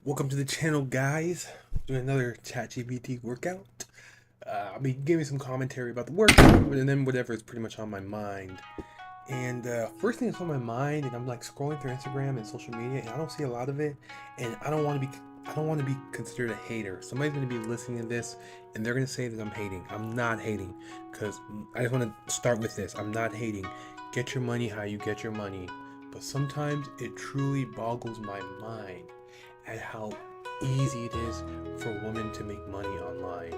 Welcome to the channel, guys. Doing another ChatGPT workout. I'll be giving some commentary about the workout, and then whatever is pretty much on my mind. And first thing that's on my mind, and I'm like scrolling through Instagram and social media, and I don't see a lot of it. And I don't want to be considered a hater. Somebody's gonna be listening to this, and they're gonna say that I'm hating. I'm not hating, because I just want to start with this. I'm not hating. Get your money how you get your money. But sometimes it truly boggles my mind at how easy it is for women to make money online.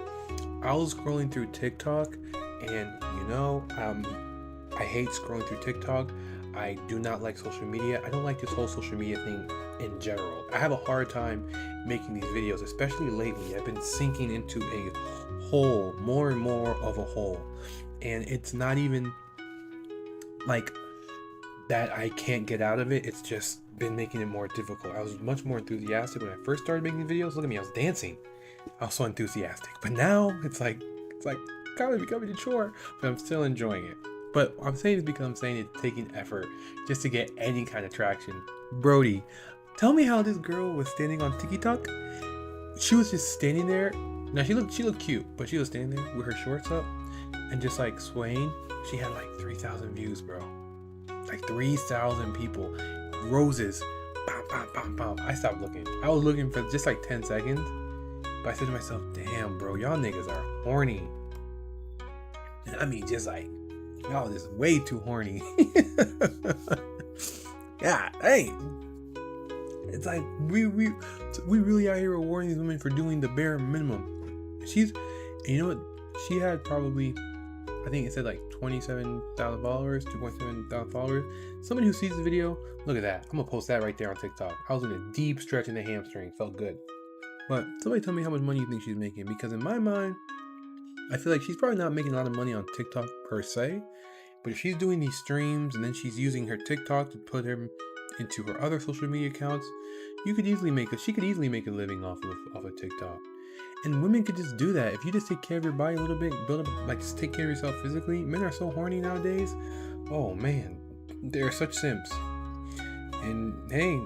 I was scrolling through TikTok, and I hate scrolling through TikTok. I do not like social media. I don't like this whole social media thing in general. I have a hard time making these videos, especially lately. I've been sinking into a hole, more and more of a hole. And it's not even like that I can't get out of it. It's just been making it more difficult. I was much more enthusiastic when I first started making videos. Look at me, I was dancing. I was so enthusiastic. But now it's like kind of becoming a chore, but I'm still enjoying it. But I'm saying it's because I'm saying it's taking effort just to get any kind of traction. Brody, tell me how this girl was standing on TikTok. She was just standing there. Now she looked cute, but she was standing there with her shorts up and just like swaying. She had like 3,000 views, bro. Like 3,000 people, roses, pop, pop, pop, pop. I stopped looking. I was looking for just like 10 seconds, but I said to myself, damn, bro, y'all niggas are horny. And I mean, just like, y'all is way too horny. Yeah, hey, it's like we really out here rewarding these women for doing the bare minimum. And you know what? She had probably, I think it said like 27,000 followers, 2.7 thousand followers. Somebody who sees the video, look at that. I'm gonna post that right there on TikTok. I was in a deep stretch in the hamstring, felt good. But somebody tell me how much money you think she's making, because in my mind, I feel like she's probably not making a lot of money on TikTok per se. But if she's doing these streams and then she's using her TikTok to put him into her other social media accounts, she could easily make a living off of TikTok. And women could just do that. If you just take care of your body a little bit, build up, like just take care of yourself physically. Men are so horny nowadays. Oh man, they're such simps. And hey,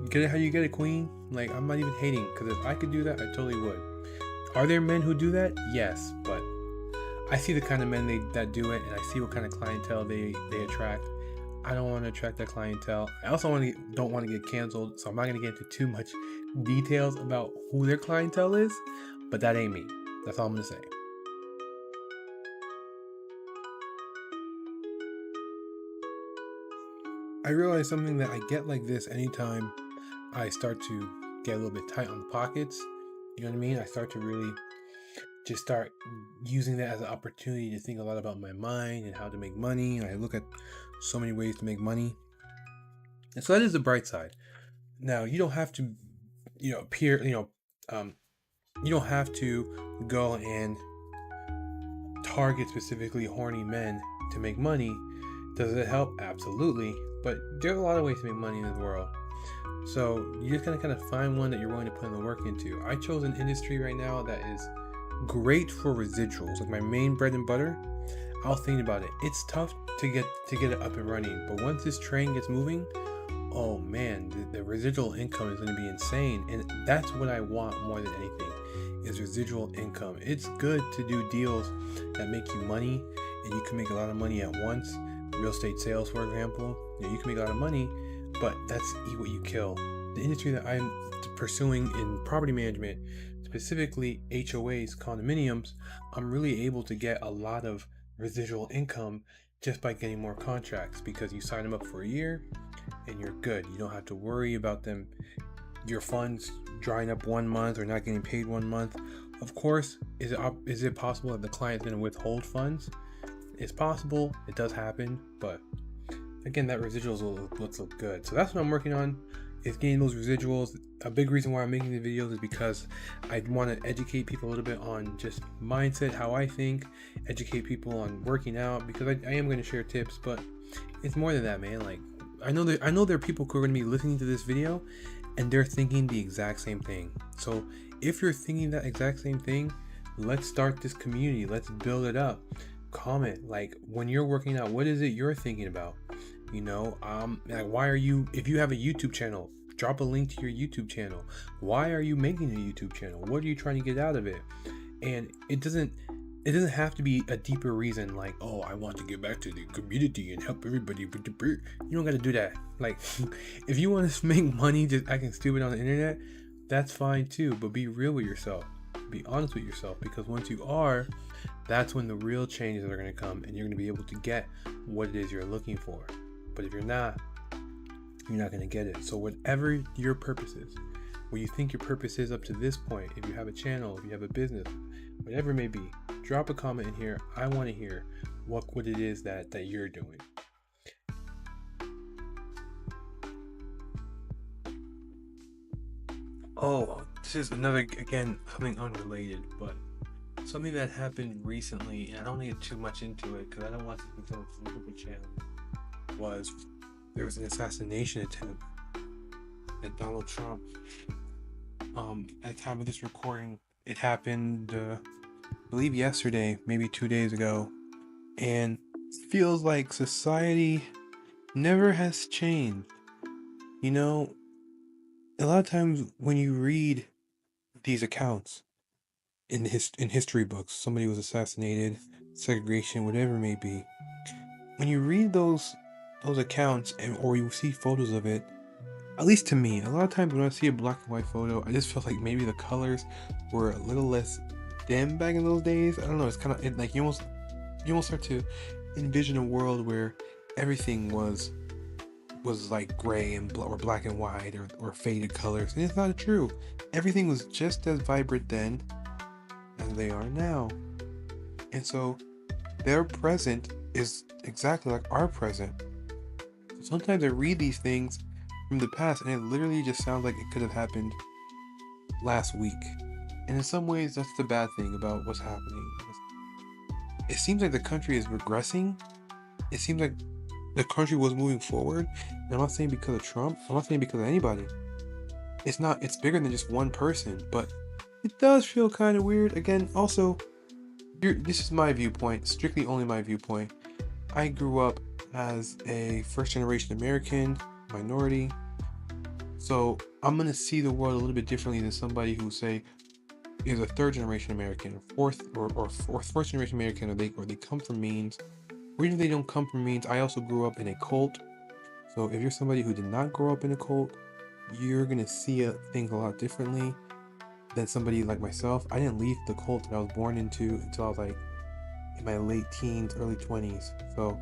get it how you get it, queen. Like, I'm not even hating, because if I could do that, I totally would. Are there men who do that? Yes, but I see the kind of men that do it, and I see what kind of clientele they attract. I don't want to attract that clientele. I also don't want to get canceled, so I'm not going to get into too much details about who their clientele is, but that ain't me. That's all I'm going to say. I realize something that I get like this anytime I start to get a little bit tight on the pockets. You know what I mean? I start to really just start using that as an opportunity to think a lot about my mind and how to make money. And I look at so many ways to make money. And so that is the bright side. Now, you don't have to, you don't have to go and target specifically horny men to make money. Does it help? Absolutely. But there's a lot of ways to make money in this world. So you just gotta kind of find one that you're willing to put in the work into. I chose an industry right now that is great for residuals, like my main bread and butter. I was thinking about it. It's tough to get it up and running, but once this train gets moving, oh man, the residual income is going to be insane. And that's what I want more than anything, is residual income. It's good to do deals that make you money, and you can make a lot of money at once. Real estate sales, for example, you can make a lot of money, but that's eat what you kill. The industry that I'm pursuing in property management, specifically HOAs, condominiums, I'm really able to get a lot of residual income just by getting more contracts, because you sign them up for a year and you're good. You don't have to worry about your funds drying up 1 month or not getting paid 1 month. Of course, is it possible that the client's going to withhold funds? It's possible. It does happen, but again, that residuals will look good. So that's what I'm working on, is getting those residuals. A big reason why I'm making the videos is because I want to educate people a little bit on just mindset, how I think, educate people on working out, because I am going to share tips, but it's more than that, man. Like, I know there are people who are going to be listening to this video and they're thinking the exact same thing. So if you're thinking that exact same thing, let's start this community. Let's build it up. Comment, like, when you're working out, what is it you're thinking about? Like, why are you, if you have a YouTube channel, drop a link to your YouTube channel. Why are you making a YouTube channel? What are you trying to get out of it? And it doesn't have to be a deeper reason like, oh, I want to get back to the community and help everybody. You don't got to do that. Like, if you want to make money just acting stupid on the internet, that's fine too, but be real with yourself. Be honest with yourself, because once you are, that's when the real changes are going to come, and you're going to be able to get what it is you're looking for. But if you're not going to get it. So whatever your purpose is, what you think your purpose is up to this point, if you have a channel, if you have a business, whatever it may be, drop a comment in here. I want to hear what it is that you're doing. Oh, this is another, again, something unrelated, but something that happened recently, and I don't want to get too much into it because I don't want to become a political channel, was there was an assassination attempt at Donald Trump. At the time of this recording, it happened, I believe yesterday, maybe 2 days ago, and it feels like society never has changed. You know, a lot of times when you read these accounts in history books, somebody was assassinated, segregation, whatever it may be. When you read those accounts or you see photos of it, at least to me, a lot of times when I see a black and white photo, I just feel like maybe the colors were a little less dim back in those days. I don't know. It's kind of like you almost start to envision a world where everything was like gray and or black and white or faded colors, and it's not true. Everything was just as vibrant then as they are now, and so their present is exactly like our present. So sometimes I read these things from the past and it literally just sounds like it could have happened last week, and in some ways that's the bad thing about what's happening. It seems like the country is regressing. It seems like the country was moving forward, and I'm not saying because of Trump, I'm not saying because of anybody. It's bigger than just one person, but it does feel kind of weird. Again, also, this is my viewpoint, strictly only my viewpoint. I grew up as a first-generation American, minority, so I'm gonna see the world a little bit differently than somebody who, say, is a third-generation American, or fourth-generation American, or they come from means. Or even if they don't come from means, I also grew up in a cult. So if you're somebody who did not grow up in a cult, you're going to see things a lot differently than somebody like myself. I didn't leave the cult that I was born into until I was like in my late teens, early 20s. So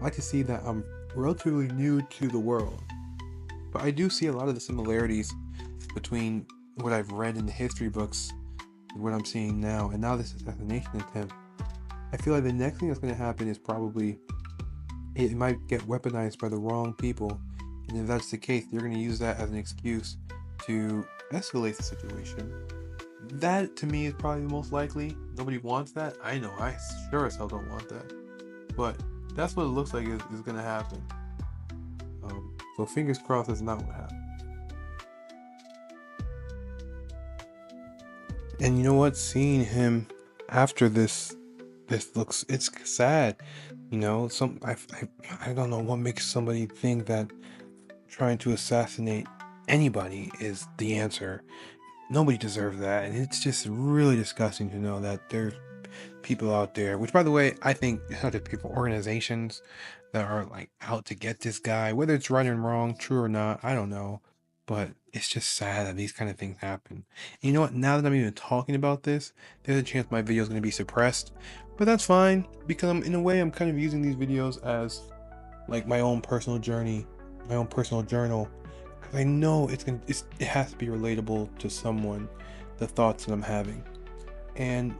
I like to see that I'm relatively new to the world. But I do see a lot of the similarities between what I've read in the history books and what I'm seeing now. And now this assassination attempt. I feel like the next thing that's going to happen is probably it might get weaponized by the wrong people, and if that's the case, they're going to use that as an excuse to escalate the situation. That to me is probably the most likely. Nobody wants that. I know, I sure as hell don't want that, but that's what it looks like is going to happen. So fingers crossed that's not what happened. And you know what? Seeing him after this looks, it's sad. You know, I don't know what makes somebody think that trying to assassinate anybody is the answer. Nobody deserves that, and it's just really disgusting to know that there's people out there, which by the way, I think other people, organizations that are like out to get this guy, whether it's right or wrong, true or not, I don't know. But it's just sad that these kind of things happen. And you know what? Now that I'm even talking about this, there's a chance my video is going to be suppressed. But that's fine, because in a way, I'm kind of using these videos as like my own personal journey, my own personal journal. Because I know it has to be relatable to someone, the thoughts that I'm having. And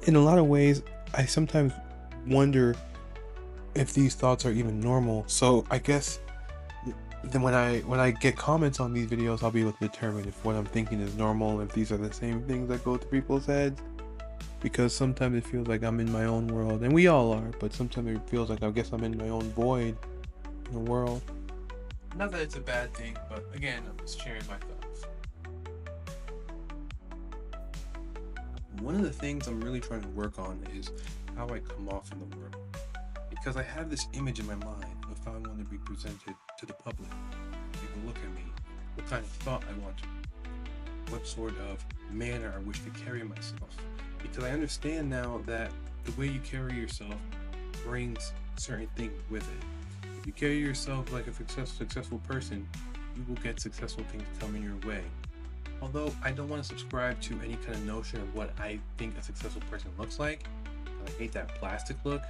in a lot of ways, I sometimes wonder if these thoughts are even normal. So I guess then when I get comments on these videos, I'll be able to determine if what I'm thinking is normal, if these are the same things that go through people's heads. Because sometimes it feels like I'm in my own world, and we all are, but sometimes it feels like I guess I'm in my own void in the world. Not that it's a bad thing, but again, I'm just sharing my thoughts. One of the things I'm really trying to work on is how I come off in the world. Because I have this image in my mind of how I want to be presented to the public. People look at me. what kind of thought I want, what sort of manner I wish to carry myself. Because I understand now that the way you carry yourself brings certain things with it. If you carry yourself like a successful person, you will get successful things coming your way. Although I don't want to subscribe to any kind of notion of what I think a successful person looks like, I hate that plastic look.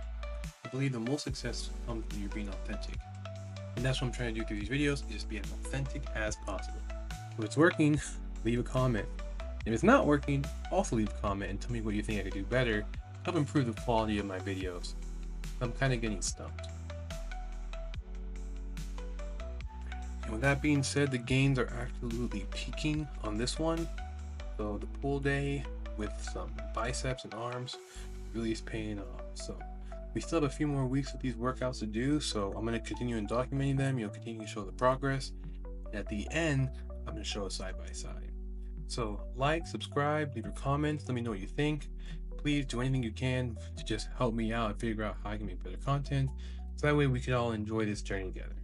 I believe the most success comes when you're being authentic. And that's what I'm trying to do through these videos, is just be as authentic as possible. If it's working, leave a comment. If it's not working, also leave a comment and tell me what you think I could do better to help improve the quality of my videos. I'm kind of getting stumped. And with that being said, the gains are absolutely peaking on this one. So the PullDay with some biceps and arms really is paying off. So we still have a few more weeks of these workouts to do, so I'm going to continue in documenting them. You'll continue to show the progress. And at the end, I'm going to show it side by side. So like, subscribe, leave your comments, let me know what you think. Please do anything you can to just help me out and figure out how I can make better content, so that way we can all enjoy this journey together.